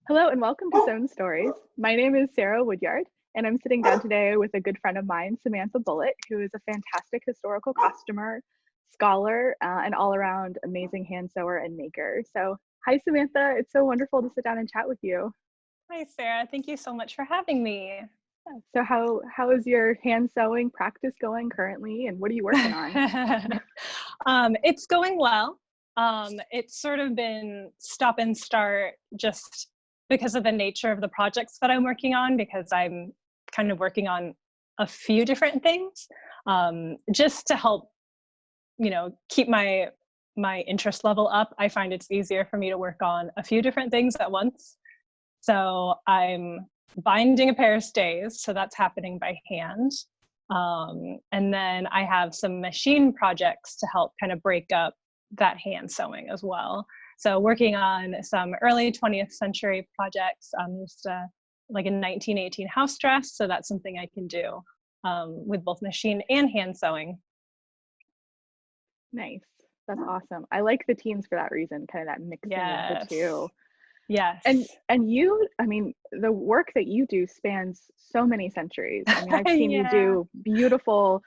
Hello and welcome to Sewn Stories. My name is Sarah Woodyard, and I'm sitting down today with a good friend of mine, Samantha Bullat, who is a fantastic historical costumer, scholar, and all-around amazing hand sewer and maker. So, hi Samantha, it's so wonderful to sit down and chat with you. Hi, Sarah. Thank you so much for having me. So, how is your hand sewing practice going currently, and what are you working on? It's going well. It's sort of been stop and start just because of the nature of the projects that I'm working on, because I'm kind of working on a few different things, just to help, keep my interest level up. I find it's easier for me to work on a few different things at once. So I'm binding a pair of stays, so that's happening by hand. And then I have some machine projects to help kind of break up that hand sewing as well. So working on some early 20th century projects, just like a 1918 house dress. So that's something I can do with both machine and hand sewing. Nice, that's awesome. I like the teams for that reason, kind of that mixing of the two. Yes. And you, I mean, the work that you do spans so many centuries. I mean, I've seen you do beautiful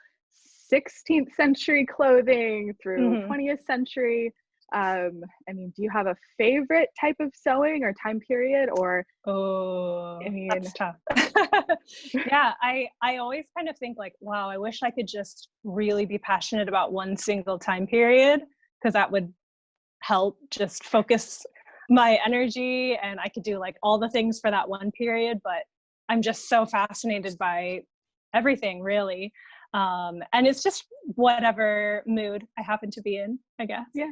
16th century clothing through 20th century. I mean, do you have a favorite type of sewing or time period, or? I mean, that's tough. Yeah, I always kind of think like, wow, I wish I could just really be passionate about one single time period, because that would help just focus my energy and I could do like all the things for that one period. But I'm just so fascinated by everything, really. And it's just whatever mood I happen to be in, I guess. Yeah.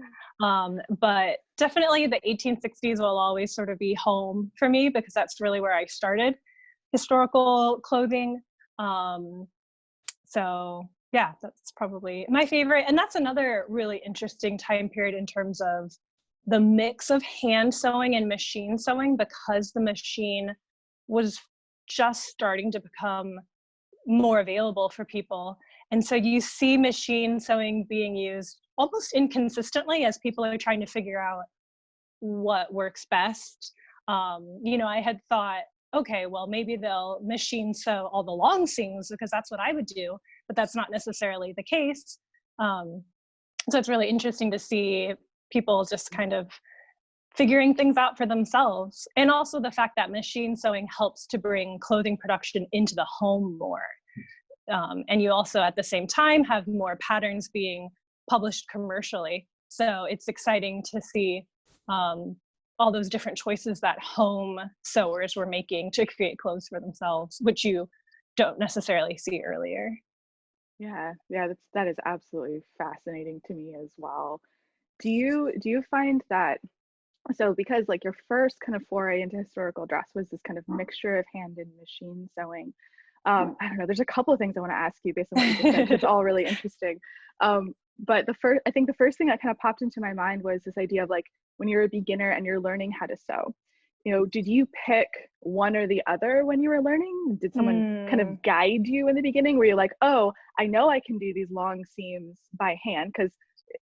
But definitely the 1860s will always sort of be home for me, because that's really where I started historical clothing. So yeah, that's probably my favorite. And that's another really interesting time period in terms of the mix of hand sewing and machine sewing, because the machine was just starting to become more available for people. And so you see machine sewing being used almost inconsistently as people are trying to figure out what works best. I had thought, okay, well, maybe they'll machine sew all the long seams because that's what I would do, but that's not necessarily the case. So it's really interesting to see people just kind of figuring things out for themselves. And also the fact that machine sewing helps to bring clothing production into the home more. And you also, at the same time, have more patterns being published commercially. So it's exciting to see all those different choices that home sewers were making to create clothes for themselves, which you don't necessarily see earlier. Yeah, that is absolutely fascinating to me as well. Do you find that, so because like your first kind of foray into historical dress was this kind of mixture of hand and machine sewing, I don't know, there's a couple of things I want to ask you based on what you just said, 'cause it's all really interesting. But I think the first thing that kind of popped into my mind was this idea of like when you're a beginner and you're learning how to sew, did you pick one or the other when you were learning? Did someone kind of guide you in the beginning? Were you like, oh, I know I can do these long seams by hand? Because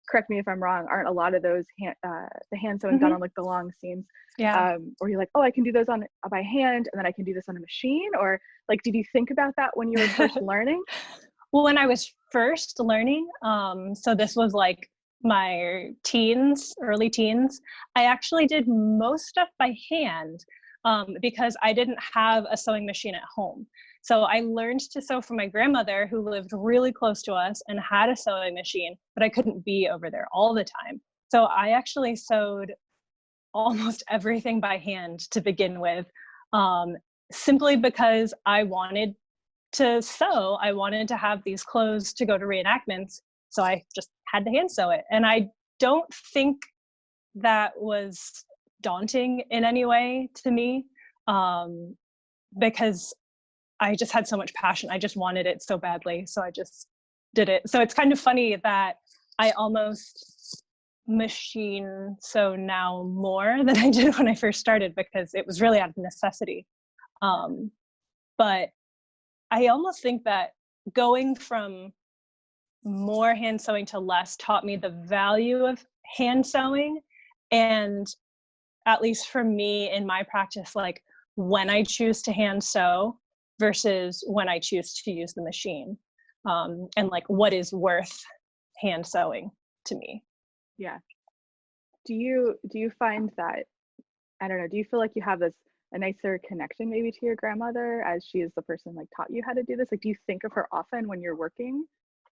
correct me if I'm wrong, aren't a lot of those the hand sewing done on like the long seams? Yeah. Or you're like, oh, I can do those on by hand, and then I can do this on a machine? Or like, did you think about that when you were first learning? Well, when I was first learning, so this was like my teens, early teens, I actually did most stuff by hand because I didn't have a sewing machine at home. So I learned to sew from my grandmother, who lived really close to us and had a sewing machine, but I couldn't be over there all the time. So I actually sewed almost everything by hand to begin with, simply because I wanted to sew. I wanted to have these clothes to go to reenactments, so I just had to hand sew it. And I don't think that was daunting in any way to me, because I just had so much passion. I just wanted it so badly, so I just did it. So it's kind of funny that I almost machine sew now more than I did when I first started, because it was really out of necessity. But I almost think that going from more hand sewing to less taught me the value of hand sewing and at least for me in my practice, like when I choose to hand sew versus when I choose to use the machine, and like what is worth hand sewing to me. Yeah. Do you find that, I don't know, do you feel like you have this a nicer connection maybe to your grandmother as she is the person like taught you how to do this? Like, do you think of her often when you're working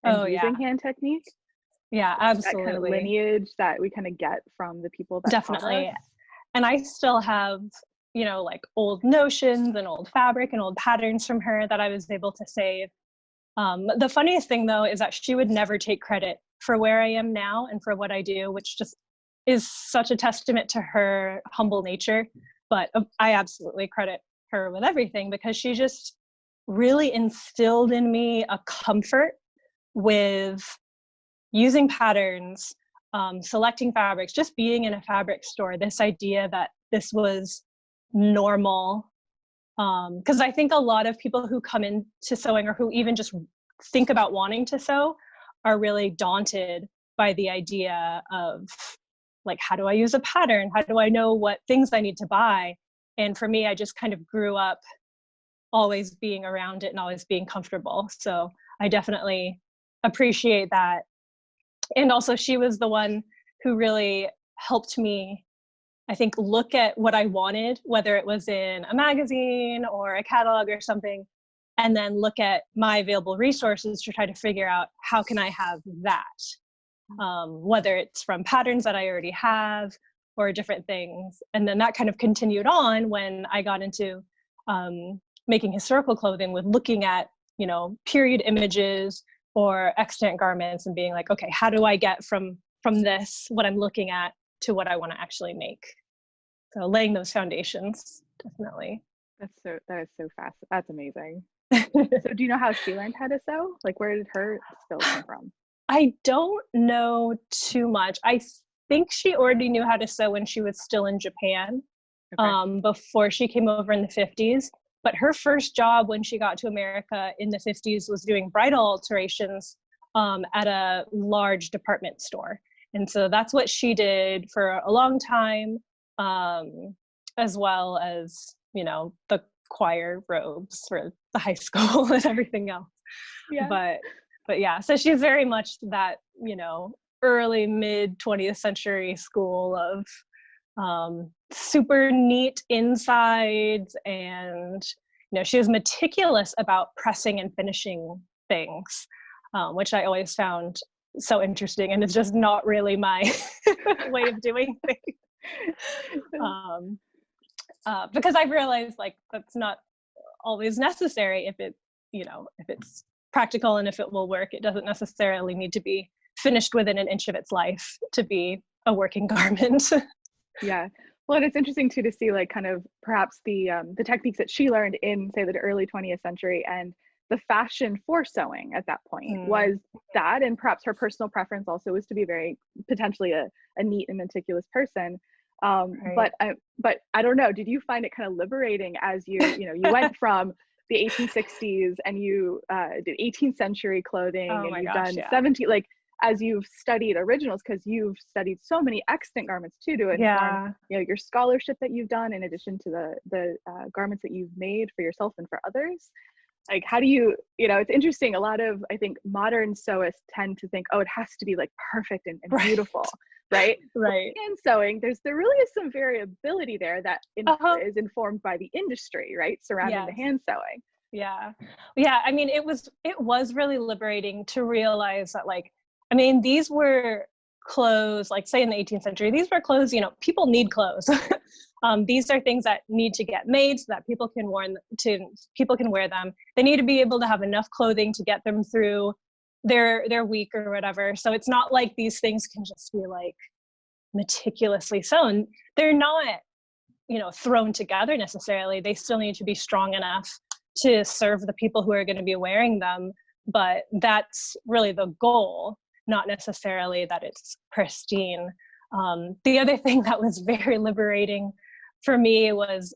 and Oh using yeah, hand technique? yeah, Like that kind of absolutely, lineage that we kind of get from the people that taught us? definitely. And I still have, like old notions and old fabric and old patterns from her that I was able to save. The funniest thing though is that she would never take credit for where I am now and for what I do, which just is such a testament to her humble nature. But I absolutely credit her with everything because she just really instilled in me a comfort with using patterns, selecting fabrics, just being in a fabric store, this idea that this was normal. Because I think a lot of people who come into sewing or who even just think about wanting to sew are really daunted by the idea of like, how do I use a pattern? How do I know what things I need to buy? And for me, I just kind of grew up always being around it and always being comfortable. So I definitely appreciate that. And also, she was the one who really helped me, I think, look at what I wanted, whether it was in a magazine or a catalog or something, and then look at my available resources to try to figure out how can I have that, whether it's from patterns that I already have or different things. And then that kind of continued on when I got into making historical clothing with looking at, period images or extant garments and being like, okay, how do I get from this, what I'm looking at, to what I want to actually make? So laying those foundations, definitely. That is so fast. That's amazing. So do you know how she learned how to sew? Like, where did her skills come from? I don't know too much. I think she already knew how to sew when she was still in Japan, Okay. before she came over in the 50s. But her first job when she got to America in the 50s was doing bridal alterations at a large department store. And so that's what she did for a long time, as well as, the choir robes for the high school and everything else. Yeah. But yeah, so she's very much that, early mid 20th century school of super neat insides, and she was meticulous about pressing and finishing things, which I always found so interesting, and it's just not really my way of doing things. Because I've realized like that's not always necessary if if it's practical and if it will work. It doesn't necessarily need to be finished within an inch of its life to be a working garment. Yeah. Well, and it's interesting too to see like kind of perhaps the techniques that she learned in say the early 20th century, and the fashion for sewing at that point was that, and perhaps her personal preference also was to be very potentially a neat and meticulous person. Right. But I don't know, did you find it kind of liberating as you went from the 1860s and you did 18th century clothing Oh and my you've gosh, done yeah. 17, like as you've studied originals, because you've studied so many extant garments too to inform Yeah. your scholarship that you've done in addition to the garments that you've made for yourself and for others. Like, how do it's interesting, a lot of, I think, modern sewists tend to think, oh, it has to be like perfect and Right. beautiful, right? Right. Hand sewing, there really is some variability there that Uh-huh. is informed by the industry, right, surrounding the Yes. hand sewing. Yeah. Yeah. I mean, it was really liberating to realize that, like, I mean, these were clothes, like say in the 18th century, these were clothes, people need clothes. These are things that need to get made so that people can wear them. They need to be able to have enough clothing to get them through their week or whatever. So it's not like these things can just be like meticulously sewn. They're not, thrown together necessarily. They still need to be strong enough to serve the people who are going to be wearing them. But that's really the goal, not necessarily that it's pristine. The other thing that was very liberating for me was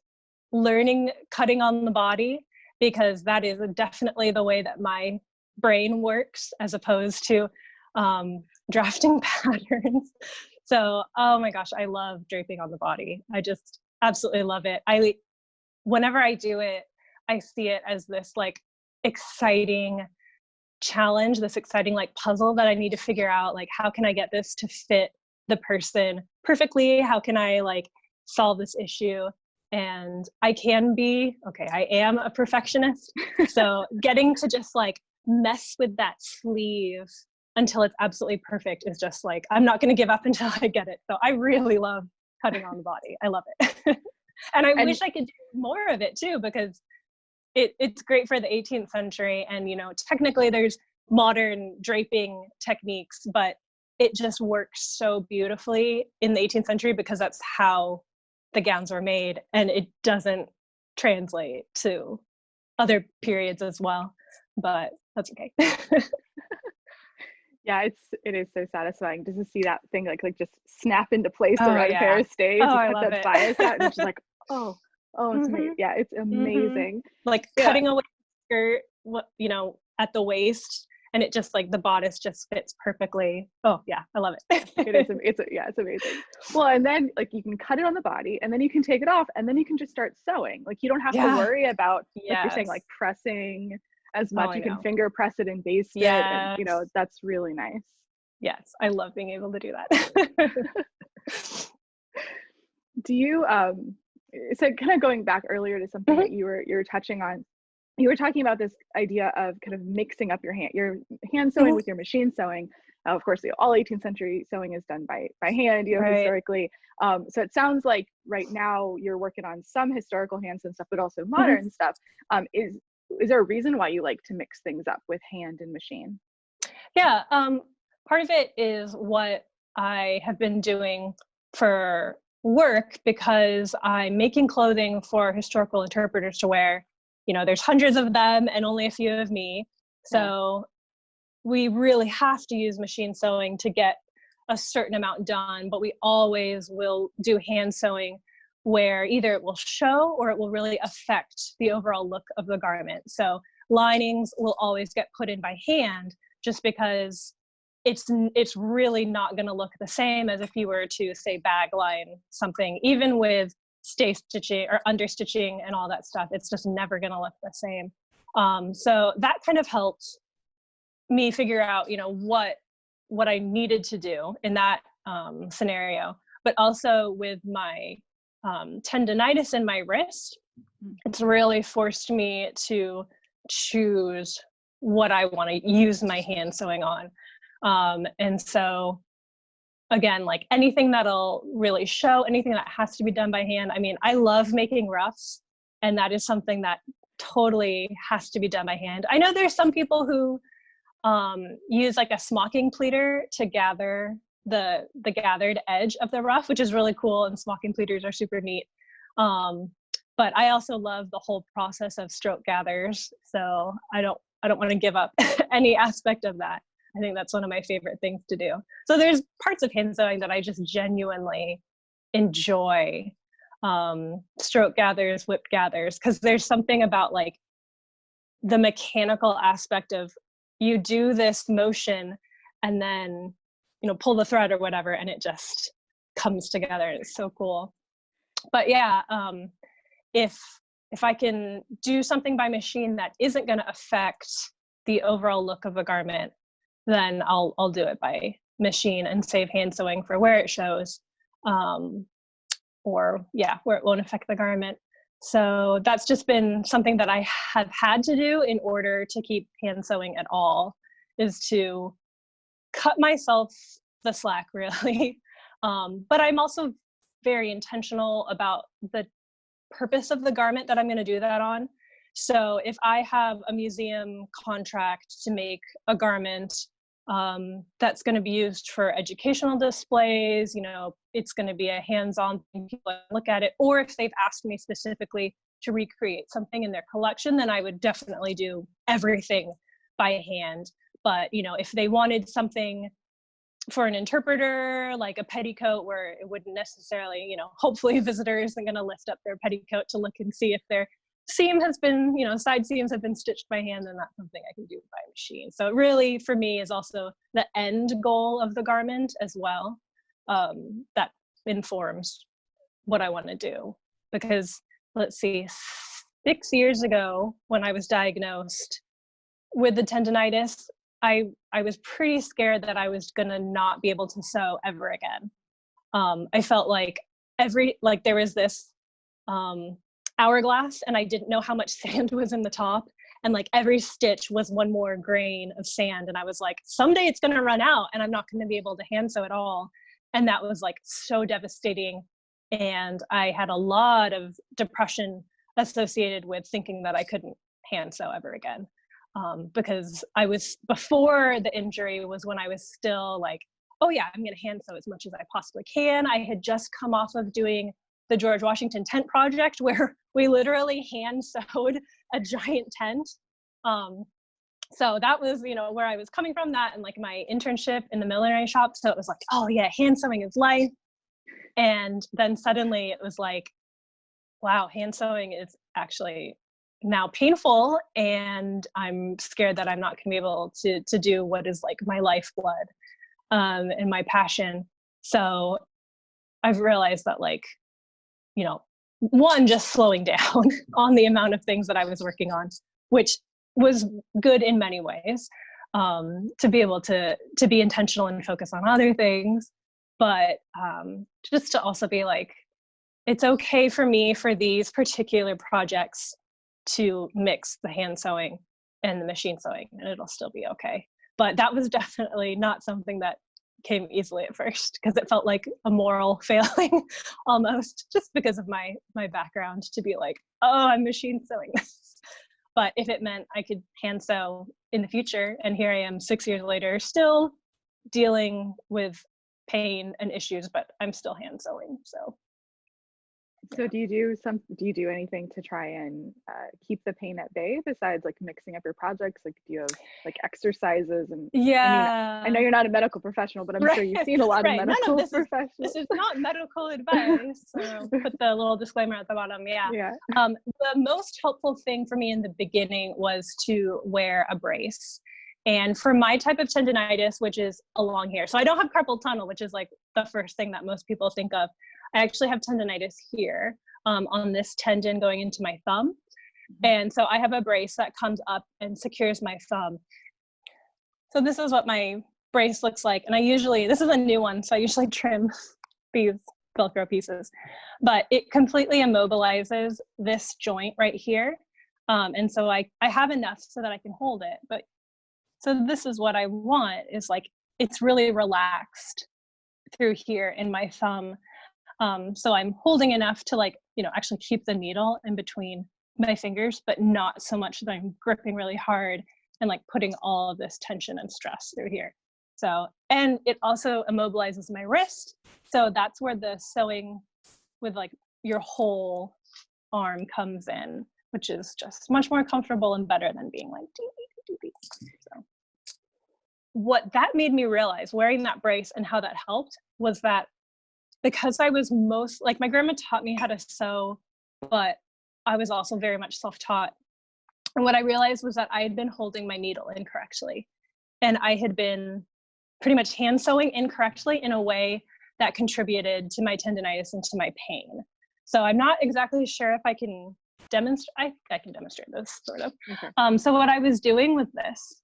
learning cutting on the body, because that is definitely the way that my brain works as opposed to drafting patterns. So, oh my gosh, I love draping on the body. I just absolutely love it. Whenever I do it, I see it as this like exciting challenge, this exciting like puzzle that I need to figure out, like, how can I get this to fit the person perfectly? How can I like solve this issue? And I am a perfectionist. So getting to just like mess with that sleeve until it's absolutely perfect is just like, I'm not going to give up until I get it. So I really love cutting on the body. I love it. And I And wish I could do more of it too, because it's great for the 18th century. And, technically there's modern draping techniques, but it just works so beautifully in the 18th century because that's how the gowns were made. And it doesn't translate to other periods as well, but that's okay. yeah, it is so satisfying just to see that thing like just snap into place. The Oh red hair yeah. stays. Oh, You I cut love that it. bias out, and it's just like, it's Hmm. amazing. Yeah, it's Hmm. amazing. Like Yeah, cutting away the skirt, at the waist, and it just like the bodice just fits perfectly. Oh yeah, I love it is. it. It's amazing. Well, and then like you can cut it on the body, and then you can take it off, and then you can just start sewing. Like you don't have to Yeah. worry about, like you're saying, Yes. like pressing as Oh, much. I You can know. finger press it and baste it, and Yes. that's really nice. Yes. I love being able to do that. Do you so kind of going back earlier to something Mhm. that you were touching on, you were talking about this idea of kind of mixing up your hand sewing Mhm. with your machine sewing. Of course, all 18th century sewing is done by hand, Right. historically. So it sounds like right now you're working on some historical hand sewn stuff, but also Mhm. modern stuff. Is there a reason why you like to mix things up with hand and machine? Yeah. Part of it is what I have been doing for work because I'm making clothing for historical interpreters to wear. There's hundreds of them and only a few of me. Yeah. So we really have to use machine sewing to get a certain amount done, but we always will do hand sewing where either it will show or it will really affect the overall look of the garment. So linings will always get put in by hand just because it's really not going to look the same as if you were to say bag line something, even with stay stitching or under stitching and all that stuff. It's just never going to look the same. So that kind of helped me figure out, what I needed to do in that scenario. But also with my tendinitis in my wrist, Mm. it's really forced me to choose what I want to use my hand sewing on. And so again, like anything that'll really show, anything that has to be done by hand. I mean, I love making ruffs, and that is something that totally has to be done by hand. I know there's some people who use like a smocking pleater to gather the gathered edge of the ruff, which is really cool, and smocking pleaters are super neat. Um, but I also love the whole process of stroke gathers, so I don't want to give up any aspect of that. I think that's one of my favorite things to do. So there's parts of hand sewing that I just genuinely enjoy. Stroke gathers, whip gathers, because there's something about like the mechanical aspect of you do this motion and then pull the thread or whatever and it just comes together. It's so cool. But yeah, if I can do something by machine that isn't going to affect the overall look of a garment, then I'll do it by machine and save hand sewing for where it shows, or yeah, where it won't affect the garment. So that's just been something that I have had to do in order to keep hand sewing at all, is to cut myself the slack, really. But I'm also very intentional about the purpose of the garment that I'm going to do that on. So if I have a museum contract to make a garment that's going to be used for educational displays, it's going to be a hands-on thing, people look at it, or if they've asked me specifically to recreate something in their collection, then I would definitely do everything by hand. But if they wanted something for an interpreter, like a petticoat, where it wouldn't necessarily, hopefully visitors isn't going to lift up their petticoat to look and see if their seam has been, side seams have been stitched by hand, then that's something I can do by machine. So it really, for me, is also the end goal of the garment as well. that informs what I want to do. Because let's see, 6 years ago when I was diagnosed with the tendinitis, I was pretty scared that I was gonna not be able to sew ever again. I felt like there was this hourglass, and I didn't know how much sand was in the top, and like every stitch was one more grain of sand, and I was like, someday it's gonna run out and I'm not gonna be able to hand sew at all. And that was like so devastating. And I had a lot of depression associated with thinking that I couldn't hand sew ever again. Because before the injury was when I was still like, oh yeah, I'm gonna hand sew as much as I possibly can. I had just come off of doing the George Washington tent project where we literally hand sewed a giant tent. So that was, where I was coming from, that and like my internship in the millinery shop. So it was like, oh yeah, hand sewing is life. And then suddenly it was like, wow, hand sewing is actually now painful, and I'm scared that I'm not gonna be able to do what is like my lifeblood and my passion. So I've realized that one, just slowing down on the amount of things that I was working on, which was good in many ways, to be able to be intentional and focus on other things, but just to also be like, it's okay for me for these particular projects to mix the hand sewing and the machine sewing, and it'll still be okay. But that was definitely not something that came easily at first, because it felt like a moral failing almost, just because of my background, to be like, oh, I'm machine sewing this. But if it meant I could hand sew in the future, and here I am 6 years later, still dealing with pain and issues, but I'm still hand sewing. So do you do anything to try and keep the pain at bay besides like mixing up your projects? Like, do you have like exercises? And yeah, I know you're not a medical professional, but I'm sure you've seen a lot of medical professionals. This is not medical advice. So put the little disclaimer at the bottom. Yeah. The most helpful thing for me in the beginning was to wear a brace. And for my type of tendinitis, which is along here, so I don't have carpal tunnel, which is like the first thing that most people think of. I actually have tendinitis here on this tendon going into my thumb. And so I have a brace that comes up and secures my thumb. So this is what my brace looks like. And this is a new one, so I usually trim these Velcro pieces. But it completely immobilizes this joint right here. And so I have enough so that I can hold it. But so this is what I want, is like, it's really relaxed through here in my thumb. So I'm holding enough to actually keep the needle in between my fingers, but not so much that I'm gripping really hard and like putting all of this tension and stress through here. So, and it also immobilizes my wrist. So that's where the sewing with like your whole arm comes in, which is just much more comfortable and better than being like, so what that made me realize, wearing that brace and how that helped, was that because I was my grandma taught me how to sew, but I was also very much self-taught. And what I realized was that I had been holding my needle incorrectly. And I had been pretty much hand sewing incorrectly in a way that contributed to my tendinitis and to my pain. So I'm not exactly sure if I can demonstrate. I can demonstrate this, sort of. Okay. So what I was doing with this,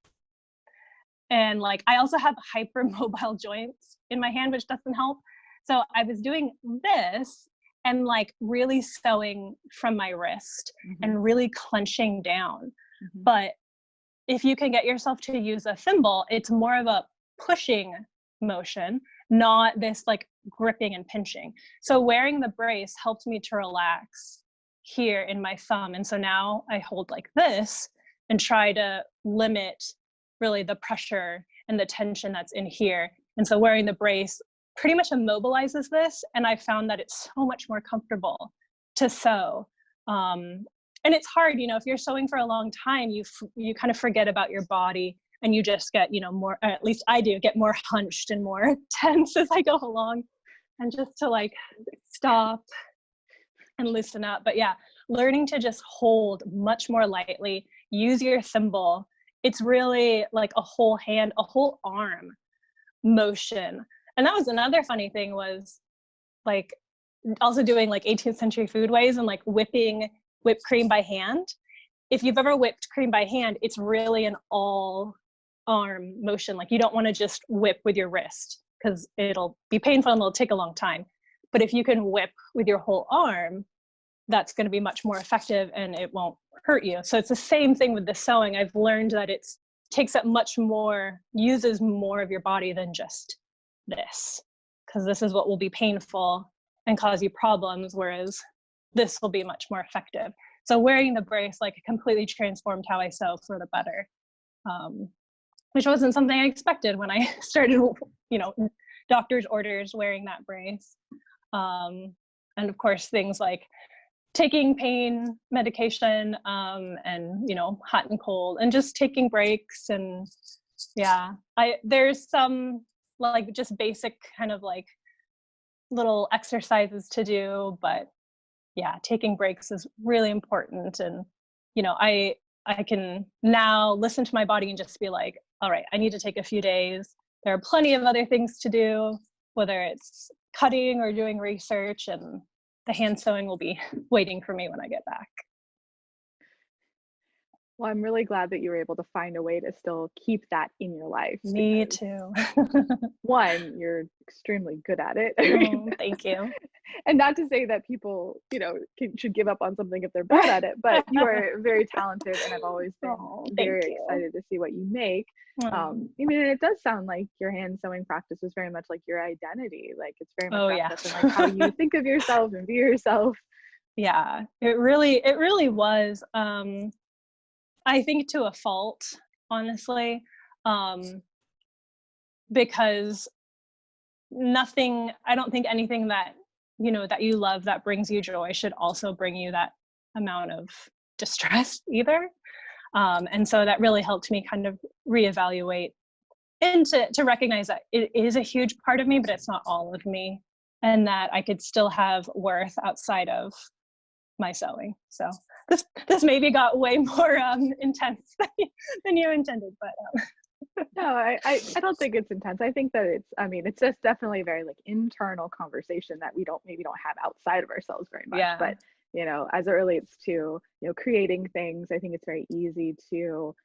and like I also have hypermobile joints in my hand, which doesn't help. So I was doing this and like really sewing from my wrist and really clenching down. But if you can get yourself to use a thimble, it's more of a pushing motion, not this like gripping and pinching. So wearing the brace helped me to relax here in my thumb. And so now I hold like this and try to limit really the pressure and the tension that's in here. And so wearing the brace pretty much immobilizes this, and I found that it's so much more comfortable to sew. And it's hard, if you're sewing for a long time, you kind of forget about your body, and you just get, more, at least I do, get more hunched and more tense as I go along, and just to like stop and loosen up. But yeah, learning to just hold much more lightly, use your thimble. It's really like a whole hand, a whole arm motion And that was another funny thing, was like also doing like 18th century food ways and like whipping whipped cream by hand. If you've ever whipped cream by hand, it's really an all arm motion. Like you don't want to just whip with your wrist because it'll be painful and it'll take a long time. But if you can whip with your whole arm, that's going to be much more effective and it won't hurt you. So it's the same thing with the sewing. I've learned that it takes up much more, uses more of your body than just this, because this is what will be painful and cause you problems, whereas this will be much more effective. So wearing the brace like completely transformed how I sew for the better, which wasn't something I expected when I started, doctor's orders wearing that brace. And of course, things like taking pain medication, and, hot and cold, and just taking breaks. And yeah, there's some like just basic kind of like little exercises to do, but yeah, taking breaks is really important. And, I can now listen to my body and just be like, all right, I need to take a few days. There are plenty of other things to do, whether it's cutting or doing research, and the hand sewing will be waiting for me when I get back. Well, I'm really glad that you were able to find a way to still keep that in your life. Me too. One, you're extremely good at it. Oh, thank you. And not to say that people, should give up on something if they're bad at it, but you are very talented, and I've always been very excited to see what you make. It does sound like your hand sewing practice was very much like your identity. Like it's very much wrapped up in like how you think of yourself and view yourself. Yeah, it really was. I think to a fault, honestly, because I don't think anything that, that you love, that brings you joy, should also bring you that amount of distress either. And so that really helped me kind of reevaluate and to recognize that it is a huge part of me, but it's not all of me, and that I could still have worth outside of my sewing. So this maybe got way more intense than you intended, but no, I don't think it's intense. I think that it's just definitely a very like internal conversation that we don't have outside of ourselves very much. Yeah. But as it relates to creating things, I think it's very easy to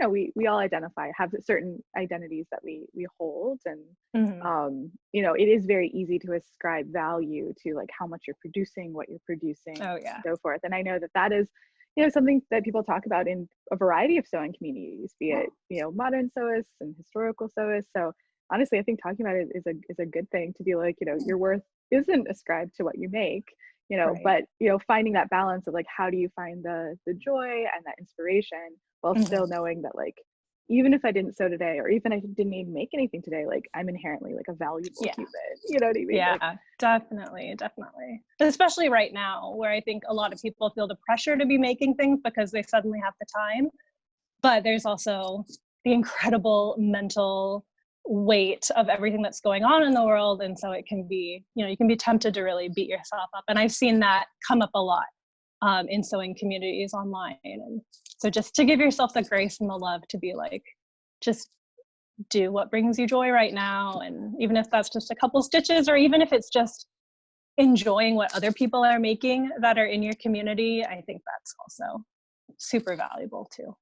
we all have certain identities that we hold, and it is very easy to ascribe value to like how much you're producing, what you're producing, so forth. And I know that is something that people talk about in a variety of sewing communities, be it modern sewists and historical sewists. So honestly, I think talking about it is a good thing, to be like, your worth isn't ascribed to what you make, but finding that balance of like, how do you find the joy and that inspiration while still knowing that like, even if I didn't sew today, or even if I didn't even make anything today, like I'm inherently like a valuable human. You know what I mean? Yeah, like, definitely. Especially right now, where I think a lot of people feel the pressure to be making things because they suddenly have the time. But there's also the incredible mental weight of everything that's going on in the world. And so it can be, you can be tempted to really beat yourself up. And I've seen that come up a lot in sewing communities online. And so just to give yourself the grace and the love to be like, just do what brings you joy right now. And even if that's just a couple stitches, or even if it's just enjoying what other people are making that are in your community, I think that's also super valuable too.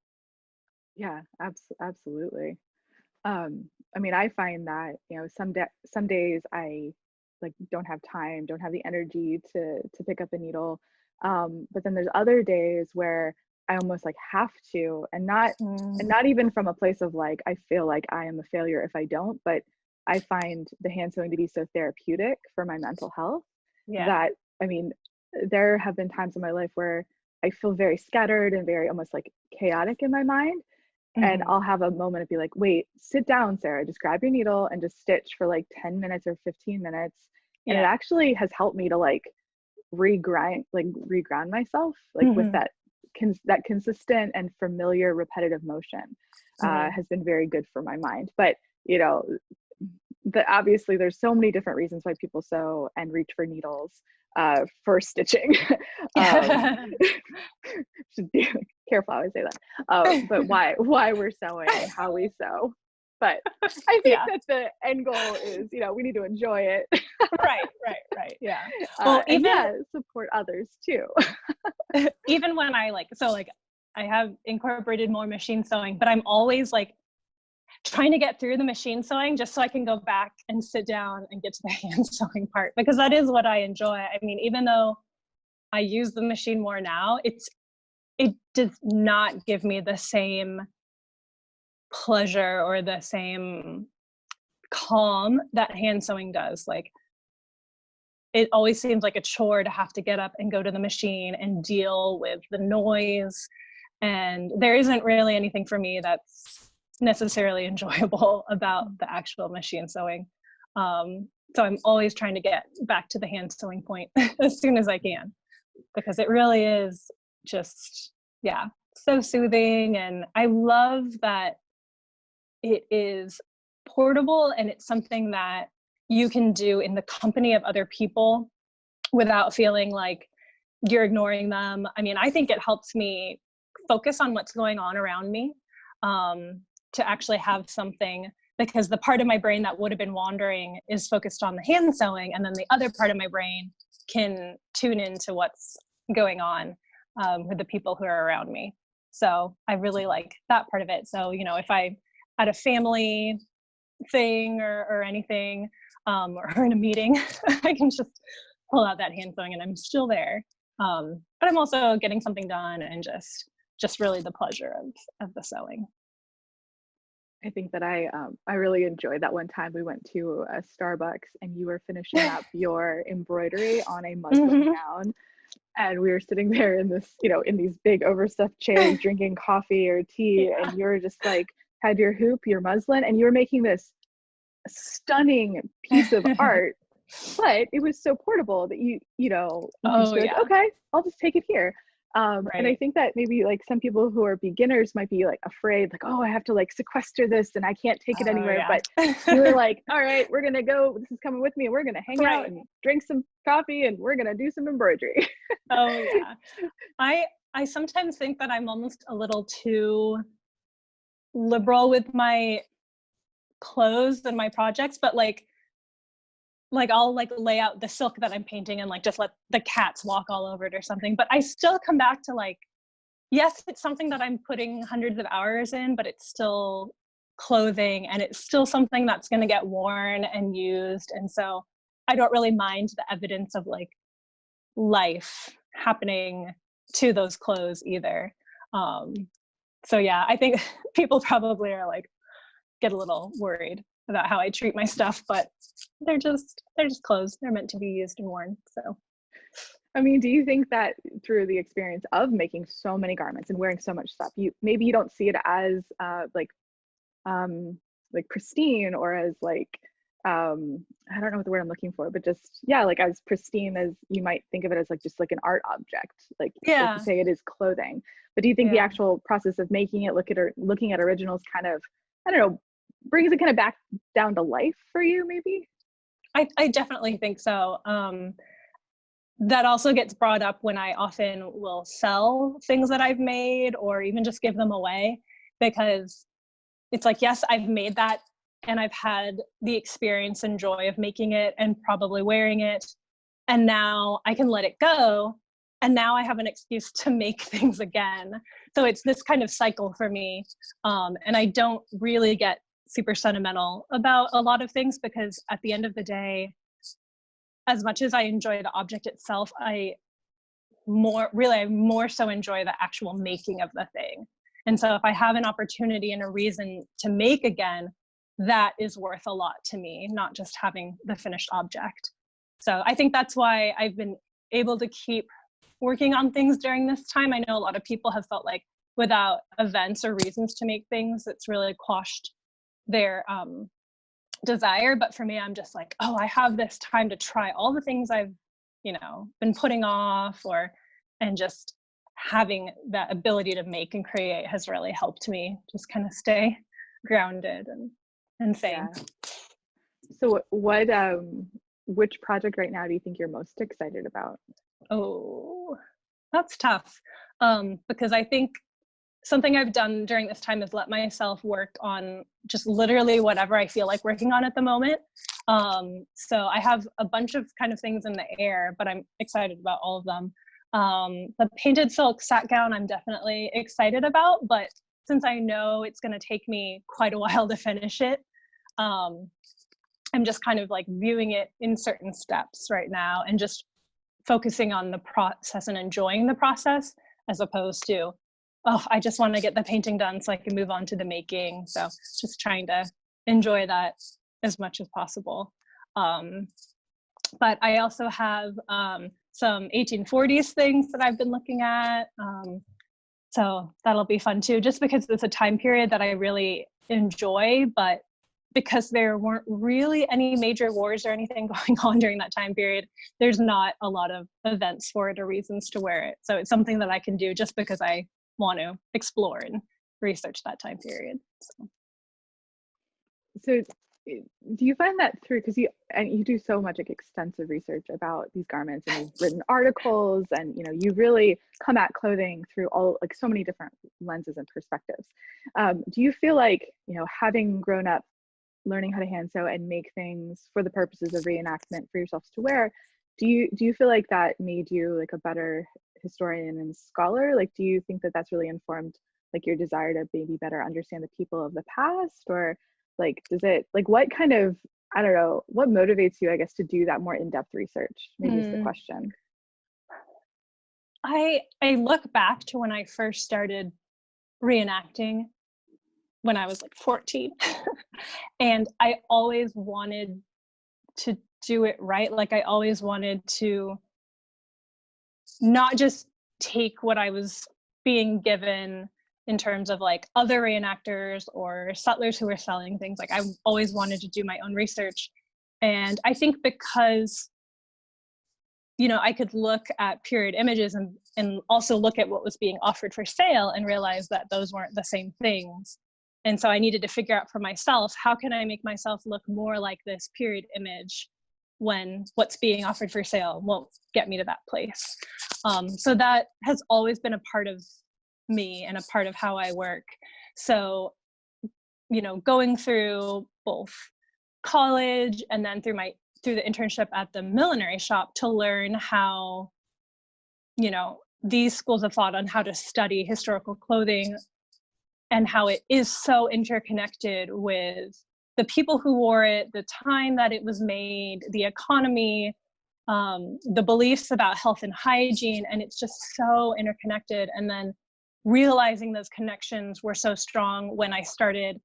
Yeah, absolutely. I find that, some days I like don't have time, don't have the energy to pick up a needle. But then there's other days where I almost like have to, and not even from a place of like, I feel like I am a failure if I don't, but I find the hand sewing to be so therapeutic for my mental health that, there have been times in my life where I feel very scattered and very almost like chaotic in my mind. And I'll have a moment and be like, wait, sit down, Sarah, just grab your needle and just stitch for like 10 minutes or 15 minutes. And it actually has helped me to like reground myself, like with that consistent and familiar repetitive motion has been very good for my mind. But obviously there's so many different reasons why people sew and reach for needles for stitching. Should be careful how I say that. But why we're sewing and how we sew. but I think Yeah. that the end goal is, we need to enjoy it. Right. Yeah. Well, And even support others too. even when I I have incorporated more machine sewing, but I'm always like trying to get through the machine sewing just so I can go back and sit down and get to the hand sewing part, because that is what I enjoy. I mean, even though I use the machine more now, it does not give me the same pleasure or the same calm that hand sewing does. Like, it always seems like a chore to have to get up and go to the machine and deal with the noise. And there isn't really anything for me that's necessarily enjoyable about the actual machine sewing. So I'm always trying to get back to the hand sewing point as soon as I can, because it really is just, yeah, so soothing. And I love that it is portable and it's something that you can do in the company of other people without feeling like you're ignoring them. I mean, I think it helps me focus on what's going on around me, to actually have something, because the part of my brain that would have been wandering is focused on the hand sewing, and then the other part of my brain can tune into what's going on with the people who are around me. So I really like that part of it. So, if I at a family thing or anything, or in a meeting, I can just pull out that hand sewing and I'm still there. But I'm also getting something done, and just really the pleasure of the sewing. I think that I really enjoyed that one time we went to a Starbucks and you were finishing up your embroidery on a muslin gown. And we were sitting there in this, in these big overstuffed chairs, drinking coffee or tea. Yeah. And you were just like, had your hoop, your muslin, and you were making this stunning piece of art, but it was so portable that you Oh, said, yeah. okay, I'll just take it here. And I Right. think that maybe like some people who are beginners might be like afraid, like, oh, I have to like sequester this and I can't take it Oh, anywhere. yeah. But you were like, all right, we're gonna go. This is coming with me. We're gonna hang out Right. and drink some coffee and we're gonna do some embroidery. Oh, yeah. I sometimes think that I'm almost a little too liberal with my clothes and my projects, but like I'll like lay out the silk that I'm painting and like just let the cats walk all over it or something. But I still come back to like, yes, it's something that I'm putting hundreds of hours in, but it's still clothing and it's still something that's going to get worn and used. And so I don't really mind the evidence of like life happening to those clothes either. So yeah, I think people probably are like, get a little worried about how I treat my stuff, but they're just clothes. They're meant to be used and worn. So I mean, do you think that through the experience of making so many garments and wearing so much stuff, you don't see it as like pristine or as like I don't know what the word I'm looking for, but just like as pristine as you might think of it as like just like an art object, like you yeah, say it is clothing. But do you think the yeah. actual process of making it, looking at originals kind of, I don't know, brings it kind of back down to life for you maybe? I definitely think so. That also gets brought up when I often will sell things that I've made or even just give them away, because it's like, yes, I've made that and I've had the experience and joy of making it and probably wearing it. And now I can let it go. And now I have an excuse to make things again. So it's this kind of cycle for me. And I don't really get super sentimental about a lot of things, because at the end of the day, as much as I enjoy the object itself, I more so enjoy the actual making of the thing. And so if I have an opportunity and a reason to make again, that is worth a lot to me, not just having the finished object. So I think that's why I've been able to keep working on things during this time. I know a lot of people have felt like without events or reasons to make things, it's really quashed their desire. But for me, I'm just like, oh, I have this time to try all the things I've been putting off, and just having that ability to make and create has really helped me just kind of stay grounded and sane. Yeah. So which project right now do you think you're most excited about? Oh, that's tough, because I think something I've done during this time is let myself work on just literally whatever I feel like working on at the moment. So I have a bunch of kind of things in the air, but I'm excited about all of them. The painted silk sat gown I'm definitely excited about, but since I know it's going to take me quite a while to finish it, I'm just kind of like viewing it in certain steps right now and just focusing on the process and enjoying the process, as opposed to, oh, I just want to get the painting done so I can move on to the making. So just trying to enjoy that as much as possible. But I also have some 1840s things that I've been looking at. So that'll be fun too, just because it's a time period that I really enjoy, but because there weren't really any major wars or anything going on during that time period, there's not a lot of events for it or reasons to wear it. So it's something that I can do just because I want to explore and research that time period. So do you find that through, because you do so much like extensive research about these garments, and you've written articles, and you really come at clothing through all, like, so many different lenses and perspectives. Do you feel like, having grown up learning how to hand sew and make things for the purposes of reenactment for yourselves to wear, do you feel like that made you like a better historian and scholar? Like, do you think that that's really informed like your desire to maybe better understand the people of the past? Or like, does it, like, what kind of, I don't know, what motivates you, I guess, to do that more in-depth research, maybe is the question. I look back to when I first started reenacting when I was like 14 and I always wanted to do it right. Like, I always wanted to not just take what I was being given in terms of like other reenactors or settlers who were selling things. Like, I always wanted to do my own research. And I think because, I could look at period images and also look at what was being offered for sale and realize that those weren't the same things. And so I needed to figure out for myself, how can I make myself look more like this period image when what's being offered for sale won't get me to that place. So that has always been a part of me and a part of how I work. So, going through both college and then through the internship at the millinery shop to learn how, these schools of thought on how to study historical clothing and how it is so interconnected with the people who wore it, the time that it was made, the economy, the beliefs about health and hygiene, and it's just so interconnected. And then realizing those connections were so strong when I started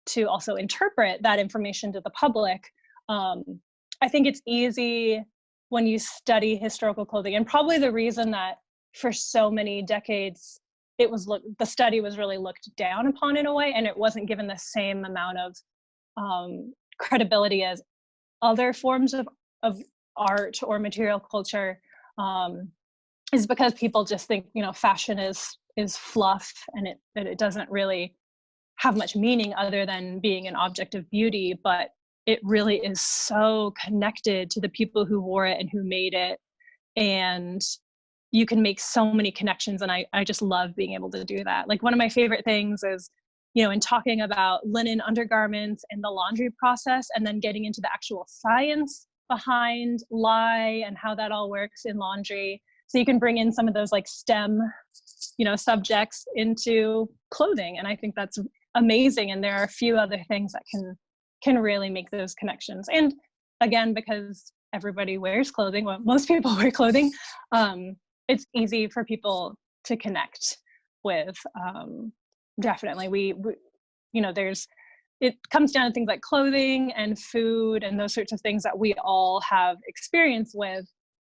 to also interpret that information to the public. I think it's easy when you study historical clothing, and probably the reason that for so many decades the study was really looked down upon in a way, and it wasn't given the same amount of credibility as other forms of art or material culture, is because people just think fashion is fluff, and it doesn't really have much meaning other than being an object of beauty. But it really is so connected to the people who wore it and who made it, and you can make so many connections. And I just love being able to do that. Like, one of my favorite things is, in talking about linen undergarments and the laundry process, and then getting into the actual science behind lye and how that all works in laundry. So you can bring in some of those like STEM, subjects into clothing. And I think that's amazing. And there are a few other things that can really make those connections. And again, because everybody wears clothing, well, most people wear clothing, it's easy for people to connect with. Definitely, we it comes down to things like clothing and food and those sorts of things that we all have experience with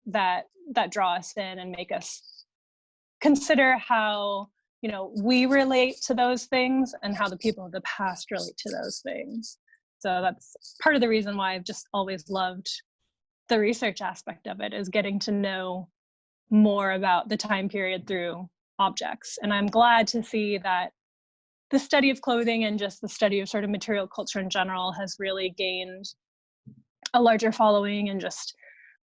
that draw us in and make us consider how we relate to those things and how the people of the past relate to those things. So that's part of the reason why I've just always loved the research aspect of it, is getting to know more about the time period through objects. And I'm glad to see that the study of clothing and just the study of sort of material culture in general has really gained a larger following and just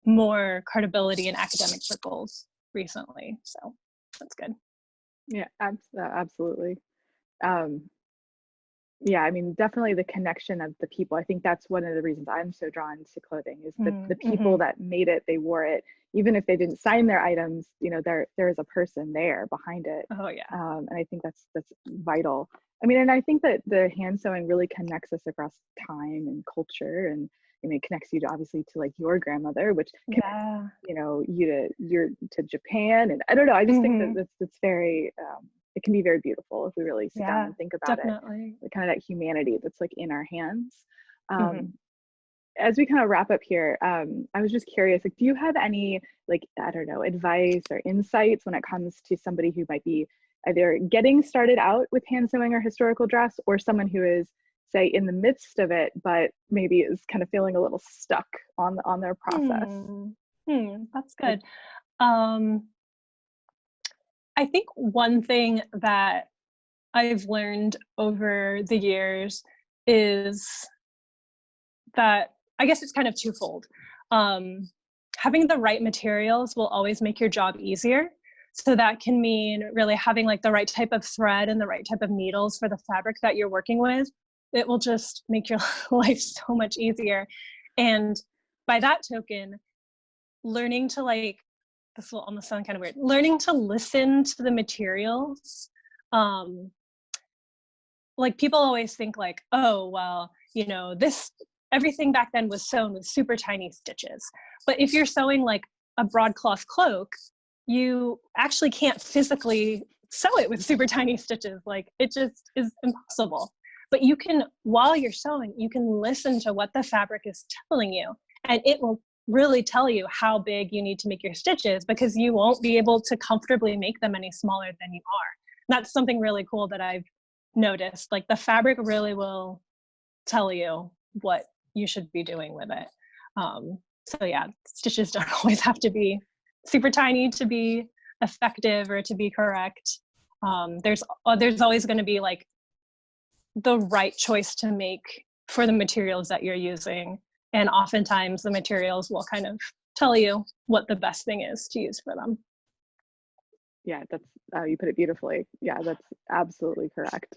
more credibility in academic circles recently. So that's good. Yeah, absolutely. Um, yeah, I mean, definitely the connection of the people. I think that's one of the reasons I'm so drawn to clothing is the people Mm-hmm. that made it, they wore it. Even if they didn't sign their items, there is a person there behind it. Oh yeah. And I think that's vital. I mean, and I think that the hand sewing really connects us across time and culture, and I mean, it connects you to obviously to like your grandmother, which connects Yeah. you to to Japan, and I don't know. I just think that Hmm. that's very it can be very beautiful if we really sit down Yeah, and think about it, definitely. the kind of that humanity that's like in our hands. Hmm. Um, as we kind of wrap up here, I was just curious, like, do you have any, like, I don't know, advice or insights when it comes to somebody who might be either getting started out with hand sewing or historical dress, or someone who is, say, in the midst of it, but maybe is kind of feeling a little stuck on their process? Hmm. That's Like, good. Um, I think one thing that I've learned over the years is that I guess it's kind of twofold. Um, Having the right materials will always make your job easier. So that can mean really having like the right type of thread and the right type of needles for the fabric that you're working with. It will just make your life so much easier. And by that token, learning to like, this will almost sound kind of weird, learning to listen to the materials. Um, like people always think like, oh, well, this everything back then was sewn with super tiny stitches. But if you're sewing like a broadcloth cloak, you actually can't physically sew it with super tiny stitches. Like it just is impossible. But you can, while you're sewing, you can listen to what the fabric is telling you, and it will really tell you how big you need to make your stitches because you won't be able to comfortably make them any smaller than you are. That's something really cool that I've noticed. Like the fabric really will tell you what you should be doing with it. So yeah, stitches don't always have to be super tiny to be effective or to be correct. There's always going to be like the right choice to make for the materials that you're using, and oftentimes the materials will kind of tell you what the best thing is to use for them. yeah, that's you put it beautifully. Yeah, that's absolutely correct.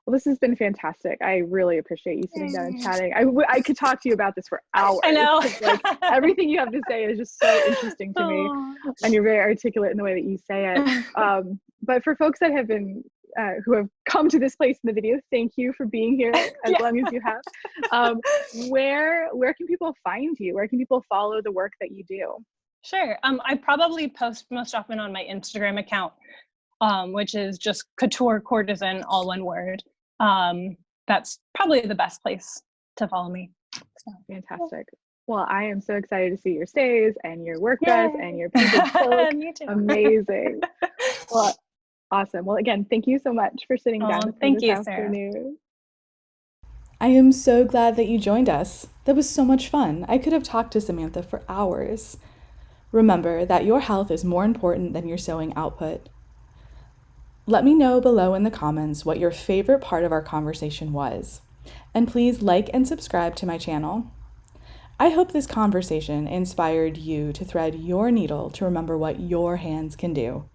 Well, this has been fantastic. I really appreciate you sitting down and chatting. I could talk to you about this for I hours know. because like everything you have to say is just so interesting to me, Oh. and you're very articulate in the way that you say it. But for folks that have been who have come to this place in the video, thank you for being here as Yeah. long as you have. Where can people find you? Where can people follow the work that you do? Sure. I probably post most often on my Instagram account, which is just couture courtesan, all one word. That's probably the best place to follow me. So, Fantastic. Well, I am so excited to see your stays and your work dress and yay! your painted cloak. Me too. Amazing. Well, awesome. Well, again, thank you so much for sitting down Oh, with me thank this you, Sarah. afternoon. I am so glad that you joined us. That was so much fun. I could have talked to Samantha for hours. Remember that your health is more important than your sewing output. Let me know below in the comments what your favorite part of our conversation was. And please like and subscribe to my channel. I hope this conversation inspired you to thread your needle to remember what your hands can do.